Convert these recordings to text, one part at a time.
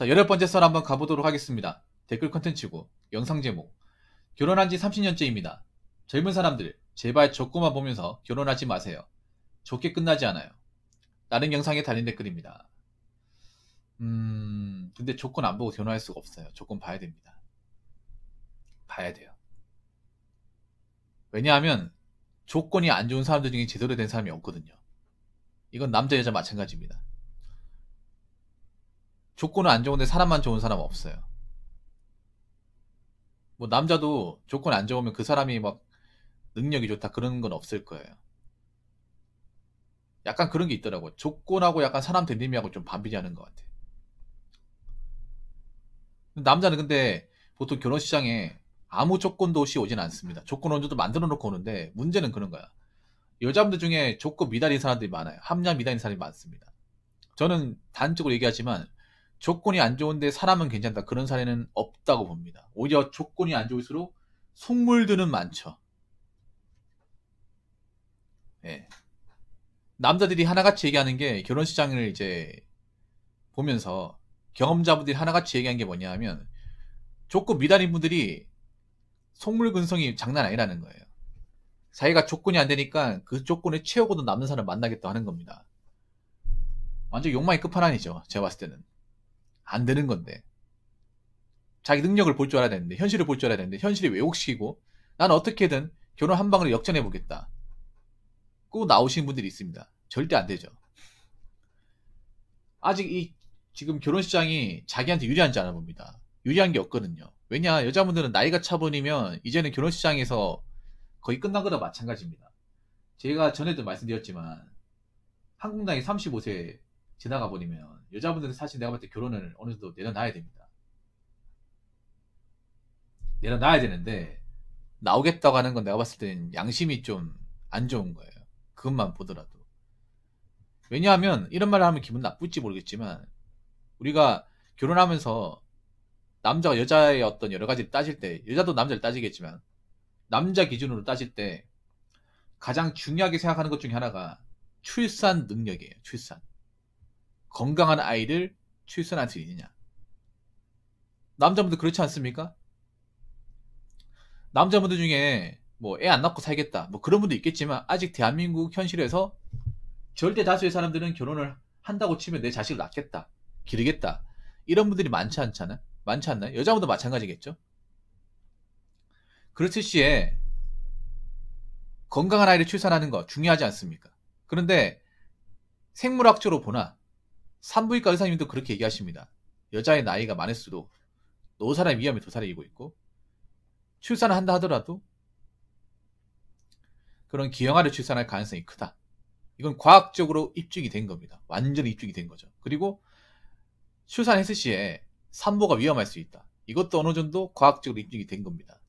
자, 10번째 썰 한번 가보도록 하겠습니다. 댓글 컨텐츠고 영상 제목 결혼한 지 30년째입니다. 젊은 사람들 제발 조건만 보면서 결혼하지 마세요. 좋게 끝나지 않아요. 라는 영상에 달린 댓글입니다. 근데 조건 안 보고 결혼할 수가 없어요. 조건 봐야 됩니다. 봐야 돼요. 왜냐하면 조건이 안 좋은 사람들 중에 제대로 된 사람이 없거든요. 이건 남자 여자 마찬가지입니다. 조건은 안 좋은데 사람만 좋은 사람은 없어요. 뭐 남자도 조건 안 좋으면 그 사람이 막 능력이 좋다 그런 건 없을 거예요. 약간 그런 게 있더라고. 조건하고 약간 사람 대림이하고 좀 반비례하는 것 같아. 남자는 근데 보통 결혼시장에 아무 조건도 없이 오진 않습니다. 조건 어느 정도 만들어 놓고 오는데 문제는 그런 거야. 여자분들 중에 조건 미달인 사람들이 많아요. 합리화 미달인 사람이 많습니다. 저는 단적으로 얘기하지만 조건이 안 좋은데 사람은 괜찮다. 그런 사례는 없다고 봅니다. 오히려 조건이 안 좋을수록 속물들은 많죠. 예. 남자들이 하나같이 얘기하는 게 결혼시장을 이제 보면서 경험자분들이 하나같이 얘기한 게 뭐냐 하면 조건 미달인 분들이 속물 근성이 장난 아니라는 거예요. 자기가 조건이 안 되니까 그 조건을 채우고도 남는 사람을 만나겠다 하는 겁니다. 완전 욕망의 끝판왕이죠. 제가 봤을 때는. 안 되는 건데. 자기 능력을 볼 줄 알아야 되는데, 현실을 볼 줄 알아야 되는데, 현실이 왜곡시키고, 난 어떻게든 결혼 한 방으로 역전해보겠다. 꼭 나오시는 분들이 있습니다. 절대 안 되죠. 아직 지금 결혼 시장이 자기한테 유리한지 않아 봅니다. 유리한 게 없거든요. 왜냐, 여자분들은 나이가 차버리면 이제는 결혼 시장에서 거의 끝난 거나 마찬가지입니다. 제가 전에도 말씀드렸지만, 한국 나이 35세 지나가 버리면 여자분들은 사실 내가 볼 때 결혼을 어느 정도 내려놔야 됩니다. 내려놔야 되는데 나오겠다고 하는 건 내가 봤을 때는 양심이 좀 안 좋은 거예요. 그것만 보더라도. 왜냐하면 이런 말을 하면 기분 나쁠지 모르겠지만 우리가 결혼하면서 남자가 여자의 어떤 여러 가지를 따질 때 여자도 남자를 따지겠지만 남자 기준으로 따질 때 가장 중요하게 생각하는 것 중에 하나가 출산 능력이에요. 출산. 건강한 아이를 출산할 수 있느냐. 남자분들 그렇지 않습니까? 남자분들 중에 뭐 애 안 낳고 살겠다 뭐 그런 분도 있겠지만 아직 대한민국 현실에서 절대 다수의 사람들은 결혼을 한다고 치면 내 자식을 낳겠다 기르겠다 이런 분들이 많지 않잖아요. 많지 않나요? 여자분도 마찬가지겠죠. 그렇듯 시에 건강한 아이를 출산하는 거 중요하지 않습니까? 그런데 생물학적으로 보나 산부인과 의사님도 그렇게 얘기하십니다. 여자의 나이가 많을수록 노사람의 위험이 도사리고 있고 출산을 한다 하더라도 그런 기형아를 출산할 가능성이 크다. 이건 과학적으로 입증이 된 겁니다. 완전히 입증이 된 거죠. 그리고 출산했을 시에 산모가 위험할 수 있다. 이것도 어느 정도 과학적으로 입증이 된 겁니다.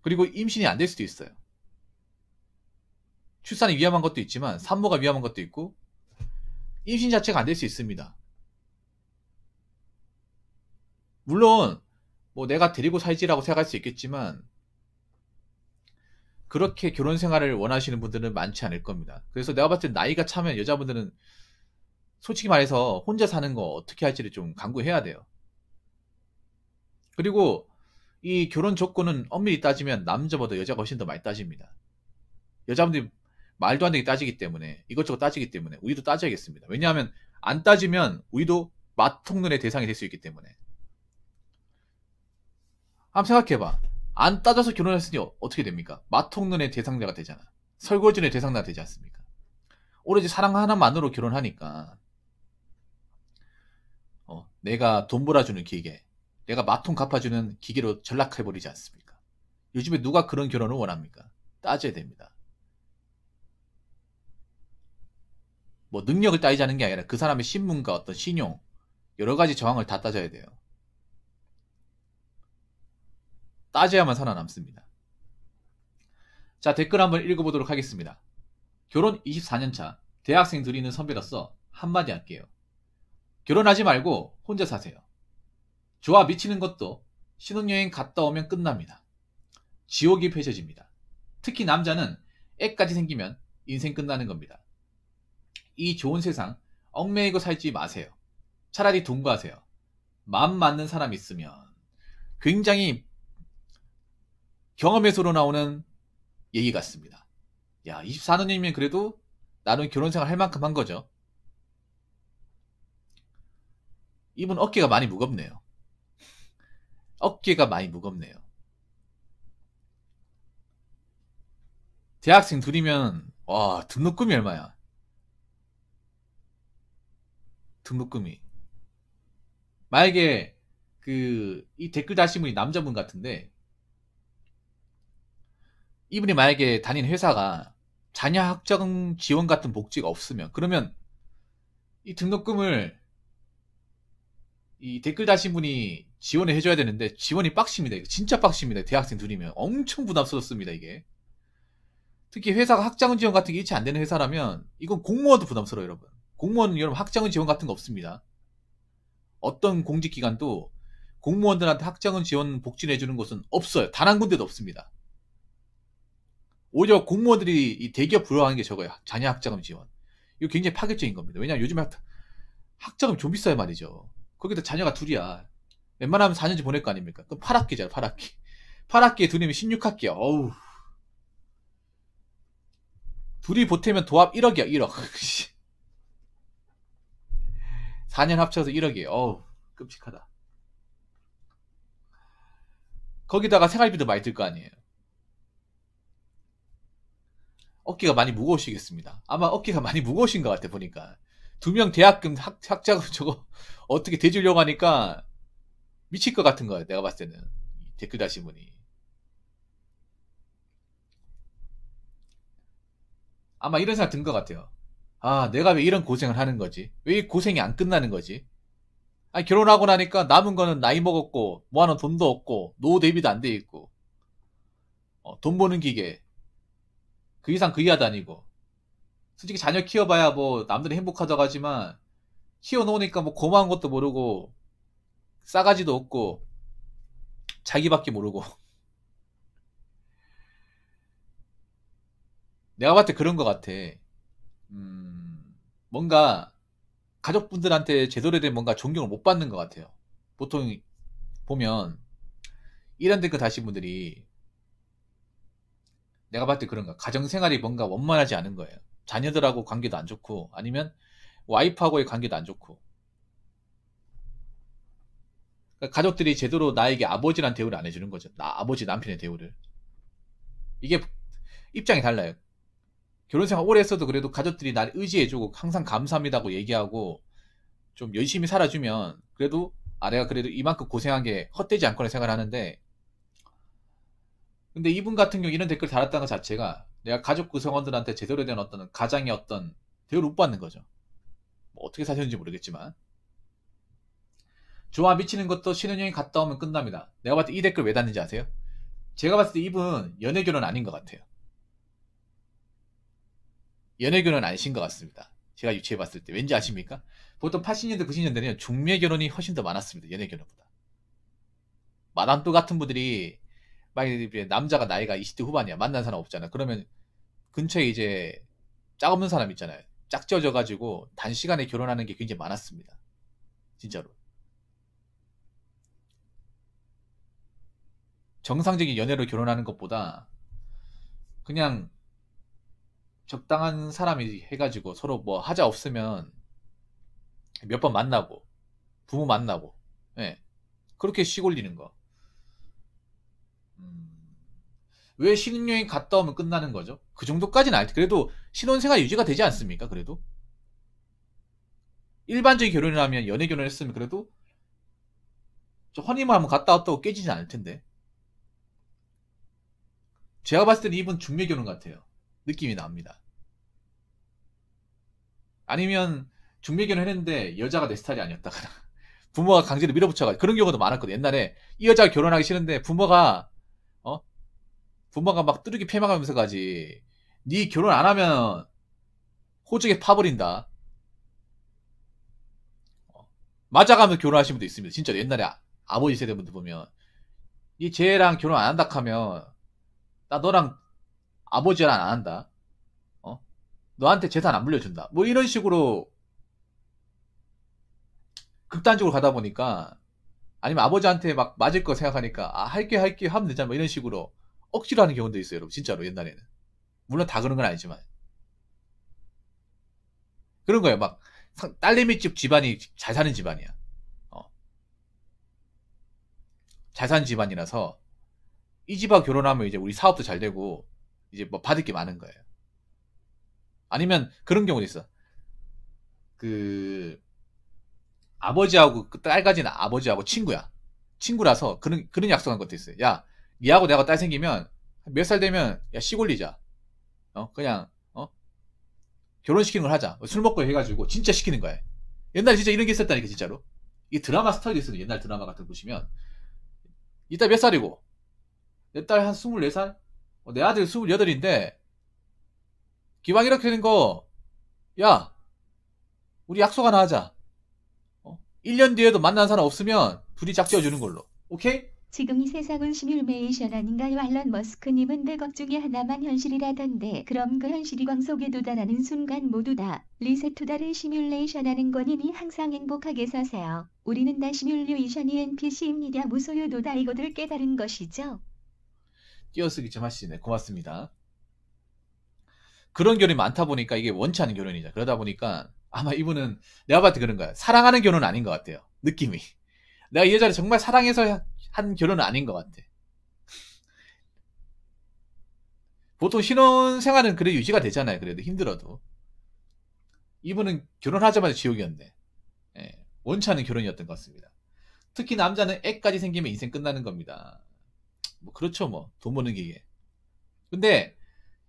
그리고 임신이 안 될 수도 있어요. 출산이 위험한 것도 있지만 산모가 위험한 것도 있고 임신 자체가 안 될 수 있습니다. 물론 뭐 내가 데리고 살지라고 생각할 수 있겠지만 그렇게 결혼 생활을 원하시는 분들은 많지 않을 겁니다. 그래서 내가 봤을 때 나이가 차면 여자분들은 솔직히 말해서 혼자 사는 거 어떻게 할지를 좀 강구해야 돼요. 그리고 이 결혼 조건은 엄밀히 따지면 남자보다 여자가 훨씬 더 많이 따집니다. 여자분들이 말도 안 되게 따지기 때문에 이것저것 따지기 때문에 우리도 따져야겠습니다. 왜냐하면 안 따지면 우리도 맛통눈의 대상이 될 수 있기 때문에. 한번 생각해봐. 안 따져서 결혼했으니 어떻게 됩니까? 맛통눈의 대상자가 되잖아. 설거지의 대상자가 되지 않습니까? 오로지 사랑 하나만으로 결혼하니까 내가 돈 벌어주는 기계, 내가 마통 갚아주는 기계로 전락해버리지 않습니까? 요즘에 누가 그런 결혼을 원합니까? 따져야 됩니다. 뭐 능력을 따지자는 게 아니라 그 사람의 신분과 어떤 신용 여러 가지 정황을 다 따져야 돼요. 따져야만 살아남습니다. 자, 댓글 한번 읽어보도록 하겠습니다. 결혼 24년차 대학생 둘이 있는 선배로서 한마디 할게요. 결혼하지 말고 혼자 사세요. 좋아 미치는 것도 신혼여행 갔다 오면 끝납니다. 지옥이 펼쳐집니다. 특히 남자는 애까지 생기면 인생 끝나는 겁니다. 이 좋은 세상 얽매이고 살지 마세요. 차라리 동거하세요. 마음 맞는 사람 있으면. 굉장히 경험에서로 나오는 얘기 같습니다. 야, 24년이면 그래도 나는 결혼 생활 할 만큼 한 거죠. 이분 어깨가 많이 무겁네요. 어깨가 많이 무겁네요. 대학생 둘이면 와, 등록금이 얼마야? 등록금이. 만약에 이 댓글 다신 분이 남자분 같은데 이분이 만약에 다니는 회사가 자녀 학자금 지원 같은 복지가 없으면 그러면 이 등록금을 이 댓글 다신 분이 지원을 해줘야 되는데 지원이 빡십니다. 이거 진짜 빡십니다. 대학생 둘이면 엄청 부담스럽습니다. 이게 특히 회사가 학자금 지원 같은 게 일치 안 되는 회사라면 이건 공무원도 부담스러워요. 여러분 공무원은 여러분 학자금 지원 같은 거 없습니다. 어떤 공직기관도 공무원들한테 학자금 지원 복지를 해주는 곳은 없어요. 단 한 군데도 없습니다. 오히려 공무원들이 이 대기업 부러워하는 게 저거예요. 자녀 학자금 지원. 이거 굉장히 파격적인 겁니다. 왜냐하면 요즘에 학자금이 좀 비싸요 말이죠. 거기다 자녀가 둘이야. 웬만하면 4년째 보낼 거 아닙니까? 그럼 8학기잖아, 8학기. 8학기에 둘이면 16학기야. 어우. 둘이 보태면 도합 1억이야, 1억. 4년 합쳐서 1억이에요. 어우, 끔찍하다. 거기다가 생활비도 많이 들 거 아니에요. 어깨가 많이 무거우시겠습니다. 아마 어깨가 많이 무거우신 것 같아, 보니까. 2명 대학금 학자금 저거 어떻게 대주려고 하니까 미칠 것 같은 거예요. 내가 봤을 때는. 댓글 다신 분이. 아마 이런 생각 든 것 같아요. 아, 내가 왜 이런 고생을 하는 거지? 왜 이 고생이 안 끝나는 거지? 아니, 결혼하고 나니까 남은 거는 나이 먹었고, 모아놓은 돈도 없고, 노후 대비도 안 돼 있고, 돈 버는 기계, 그 이상 그 이하도 아니고, 솔직히 자녀 키워봐야 뭐, 남들이 행복하다고 하지만, 키워놓으니까 뭐, 고마운 것도 모르고, 싸가지도 없고, 자기밖에 모르고. 내가 봤을 때 그런 것 같아. 뭔가, 가족분들한테 제대로 된 뭔가 존경을 못 받는 것 같아요. 보통 보면 이런 댓글 다신 분들이 내가 봤을 때 그런 거야. 가정생활이 뭔가 원만하지 않은 거예요. 자녀들하고 관계도 안 좋고 아니면 와이프하고의 관계도 안 좋고 그러니까 가족들이 제대로 나에게 아버지란 대우를 안 해주는 거죠. 아버지 남편의 대우를. 이게 입장이 달라요. 결혼생활 오래 했어도 그래도 가족들이 날 의지해주고 항상 감사합니다고 얘기하고 좀 열심히 살아주면 그래도 내가 그래도 이만큼 고생한 게 헛되지 않구나 생각하는데 근데 이분 같은 경우 이런 댓글 달았다는 것 자체가 내가 가족 구성원들한테 제대로 된 어떤 가장의 어떤 대우를 못 받는 거죠. 뭐 어떻게 사셨는지 모르겠지만 좋아 미치는 것도 신혼여행 갔다 오면 끝납니다. 내가 봤을 때 이 댓글 왜 달는지 아세요? 제가 봤을 때 이분 연애결혼 아닌 것 같아요. 연애결혼 아니신 것 같습니다. 제가 유추해봤을 때 왠지 아십니까? 보통 80년대 90년대는 중매결혼이 훨씬 더 많았습니다. 연애결혼보다. 마담또 같은 분들이 만약에 남자가 나이가 20대 후반이야. 만난 사람 없잖아. 그러면 근처에 이제 짝 없는 사람 있잖아요. 짝지어져가지고 단시간에 결혼하는 게 굉장히 많았습니다. 진짜로. 정상적인 연애로 결혼하는 것보다 그냥 적당한 사람이 해가지고 서로 뭐 하자 없으면 몇 번 만나고 부모 만나고 예. 그렇게 시골리는 거. 음, 왜 신혼여행 갔다 오면 끝나는 거죠? 그 정도까지는 아닐 테 그래도 신혼생활 유지가 되지 않습니까? 그래도 일반적인 결혼을 하면 연애 결혼을 했으면 그래도 저 허니문 한번 갔다 왔다고 깨지진 않을 텐데 제가 봤을 때는 이분 중매 결혼 같아요. 느낌이 납니다. 아니면 중매 결혼 했는데 여자가 내 스타일이 아니었다거나 부모가 강제로 밀어붙여가지고 그런 경우도 많았거든. 옛날에 이 여자가 결혼하기 싫은데 어 부모가 막 뚜르기 패망하면서 가지. 네 결혼 안 하면 호적에 파버린다. 맞아가면서 결혼하신 분도 있습니다. 진짜 옛날에 아버지 세대분들 보면 이 쟤랑 결혼 안 한다 하면 나 너랑 아버지랑 안 한다. 어? 너한테 재산 안 물려준다. 뭐 이런 식으로 극단적으로 가다 보니까 아니면 아버지한테 막 맞을 거 생각하니까 아 할게 하면 되잖아 뭐 이런 식으로 억지로 하는 경우도 있어요 여러분 진짜로 옛날에는 물론 다 그런 건 아니지만 그런 거예요 막 딸내미 집 집안이 잘 사는 집안이야 어, 잘 사는 집안이라서 이 집하고 결혼하면 이제 우리 사업도 잘 되고 이제 뭐 받을 게 많은 거예요 아니면 그런 경우도 있어 그 아버지하고 그 딸 가진 아버지하고 친구라서 그런 약속한 것도 있어요 야 니하고 내가 딸 생기면 몇 살 되면 야 시골리자 그냥 결혼시키는 걸 하자. 술 먹고 해가지고 진짜 시키는 거야. 옛날에 진짜 이런 게 있었다니까 진짜로. 이 드라마 스타일이 있어요. 옛날 드라마 같은 거 보시면 이 딸 몇 살이고 내 딸 한 24살? 내 아들 28인데 기왕 이렇게 된 거 야 우리 약속 하나 하자. 1년 뒤에도 만난 사람 없으면 둘이 짝지어주는 걸로. 오케이? 지금 이 세상은 시뮬레이션 아닌가요? 알런 머스크님은 100억 중에 하나만 현실이라던데 그럼 그 현실이 광속에 도달하는 순간 모두 다 리셋 투다를 시뮬레이션 하는 거니니 항상 행복하게 사세요. 우리는 다 시뮬레이션이 NPC입니다. 무소유도다 이거들 깨달은 것이죠. 띄어쓰기 좀 하시네. 고맙습니다. 그런 결혼이 많다 보니까 이게 원치 않은 결혼이죠. 그러다 보니까 아마 이분은 내가 봤을 때 그런 거야. 사랑하는 결혼은 아닌 것 같아요. 느낌이. 내가 이 여자를 정말 사랑해서 한 결혼은 아닌 것 같아. 보통 신혼생활은 그래 유지가 되잖아요. 그래도 힘들어도. 이분은 결혼하자마자 지옥이었네. 예, 원치 않은 결혼이었던 것 같습니다. 특히 남자는 애까지 생기면 인생 끝나는 겁니다. 뭐 그렇죠 뭐. 돈 버는 게 이게. 근데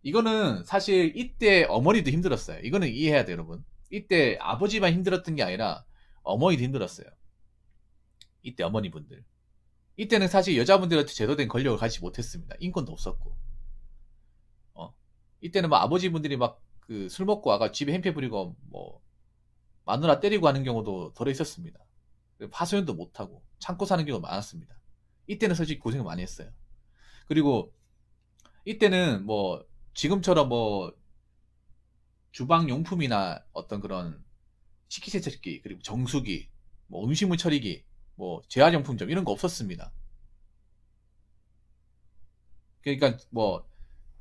이거는 사실 이때 어머니도 힘들었어요. 이거는 이해해야 돼요 여러분. 이때 아버지만 힘들었던 게 아니라 어머니도 힘들었어요. 이때 어머니분들. 이때는 사실 여자분들한테 제대로 된 권력을 가지지 못했습니다. 인권도 없었고. 이때는 막 아버지분들이 막 그 술 먹고 와가 집에 행패 부리고 뭐 마누라 때리고 하는 경우도 덜어 있었습니다. 하소연도 못하고 참고 사는 경우가 많았습니다. 이때는 솔직히 고생을 많이 했어요. 그리고 이때는 뭐 지금처럼 뭐 주방용품이나 어떤 그런 식기세척기 그리고 정수기 뭐 음식물 처리기 뭐 재활용품점 이런 거 없었습니다. 그러니까 뭐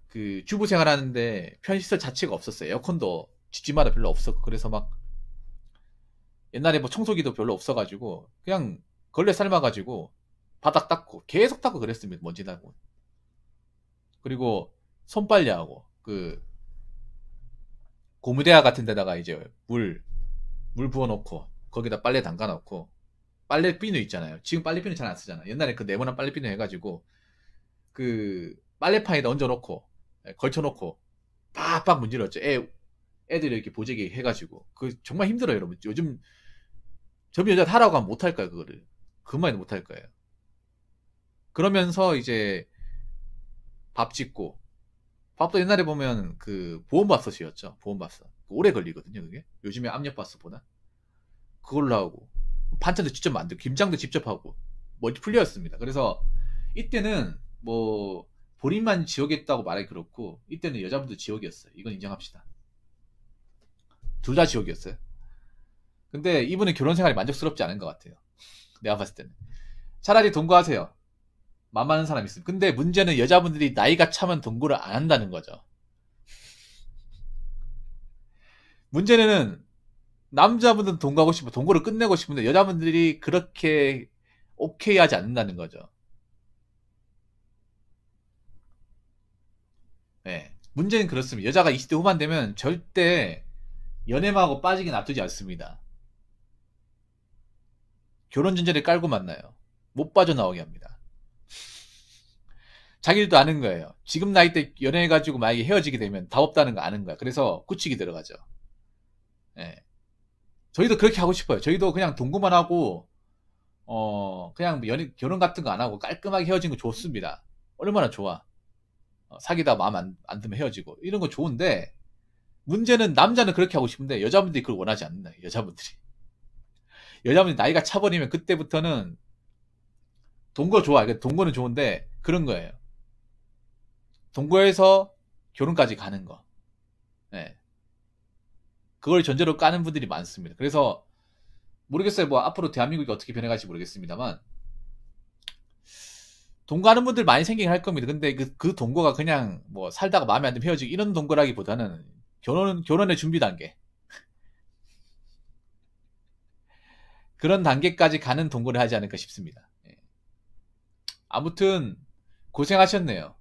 그 주부 생활하는데 편의시설 자체가 없었어요. 에어컨도 집집마다 별로 없었고 그래서 막 옛날에 뭐 청소기도 별로 없어가지고 그냥 걸레 삶아가지고 바닥 닦고 계속 닦고 그랬습니다. 먼지 나고 그리고 손빨래하고 그 고무대야 같은 데다가 이제 물 부어놓고 거기다 빨래 담가놓고 빨래 비누 있잖아요. 지금 빨래 비누 잘 안 쓰잖아. 옛날에 그 네모난 빨래 비누 해가지고 그 빨래판에다 얹어놓고 걸쳐놓고 빡빡 문질렀죠. 애들이 이렇게 보재기 해가지고 그 정말 힘들어요 여러분. 요즘 젊은 여자 하라고 하면 못할 거야 그거를. 그것만 못할 거예요. 그러면서 이제 밥 짓고 밥도 옛날에 보면 그 보온밥솥이었죠. 보온밥솥 오래 걸리거든요 그게. 요즘에 압력밥솥보다 그걸로 하고 반찬도 직접 만들고 김장도 직접 하고 멀티플레이였습니다. 그래서 이때는 뭐 본인만 지옥이었다고 말하기 그렇고 이때는 여자분도 지옥이었어요. 이건 인정합시다. 둘 다 지옥이었어요. 근데 이분은 결혼 생활이 만족스럽지 않은 것 같아요. 내가 봤을 때는 차라리 동거하세요. 맘 많은 사람 있으면. 근데 문제는 여자분들이 나이가 차면 동거를 안 한다는 거죠. 문제는 남자분들은 동거하고 싶고 동거를 끝내고 싶은데 여자분들이 그렇게 오케이 하지 않는다는 거죠. 네. 문제는 그렇습니다. 여자가 20대 후반 되면 절대 연애하고 빠지게 놔두지 않습니다. 결혼 전제를 깔고 만나요. 못 빠져나오게 합니다. 자기들도 아는 거예요. 지금 나이 때 연애해가지고 만약에 헤어지게 되면 답 없다는 거 아는 거야. 그래서 굳히기 들어가죠. 예. 저희도 그렇게 하고 싶어요. 저희도 그냥 동거만 하고, 그냥 결혼 같은 거 안 하고 깔끔하게 헤어진 거 좋습니다. 얼마나 좋아. 사귀다 마음 안 들면 헤어지고. 이런 거 좋은데, 문제는 남자는 그렇게 하고 싶은데, 여자분들이 그걸 원하지 않는다. 여자분들이. 여자분이 나이가 차버리면 그때부터는 동거 좋아. 동거는 좋은데, 그런 거예요. 동거에서 결혼까지 가는 거. 네. 그걸 전제로 까는 분들이 많습니다. 그래서 모르겠어요. 뭐 앞으로 대한민국이 어떻게 변해갈지 모르겠습니다만 동거하는 분들 많이 생기긴 할 겁니다. 근데 그 동거가 그냥 뭐 살다가 마음에 안 들면 헤어지고 이런 동거라기보다는 결혼의 준비 단계 그런 단계까지 가는 동거를 하지 않을까 싶습니다. 예. 아무튼 고생하셨네요.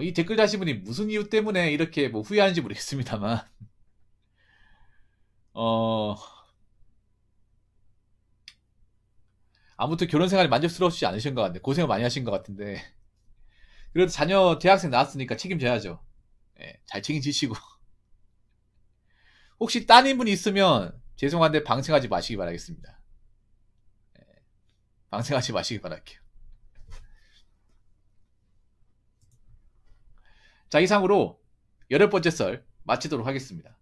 이 댓글 다신 분이 무슨 이유 때문에 이렇게 뭐 후회하는지 모르겠습니다만 어, 아무튼 결혼 생활이 만족스럽지 않으신 것 같은데 고생을 많이 하신 것 같은데 그래도 자녀 대학생 나왔으니까 책임져야죠. 예, 잘 책임지시고 혹시 따님분이 있으면 죄송한데 방생하지 마시기 바라겠습니다. 방생하지 마시기 바랄게요. 자, 이상으로 8번째 썰 마치도록 하겠습니다.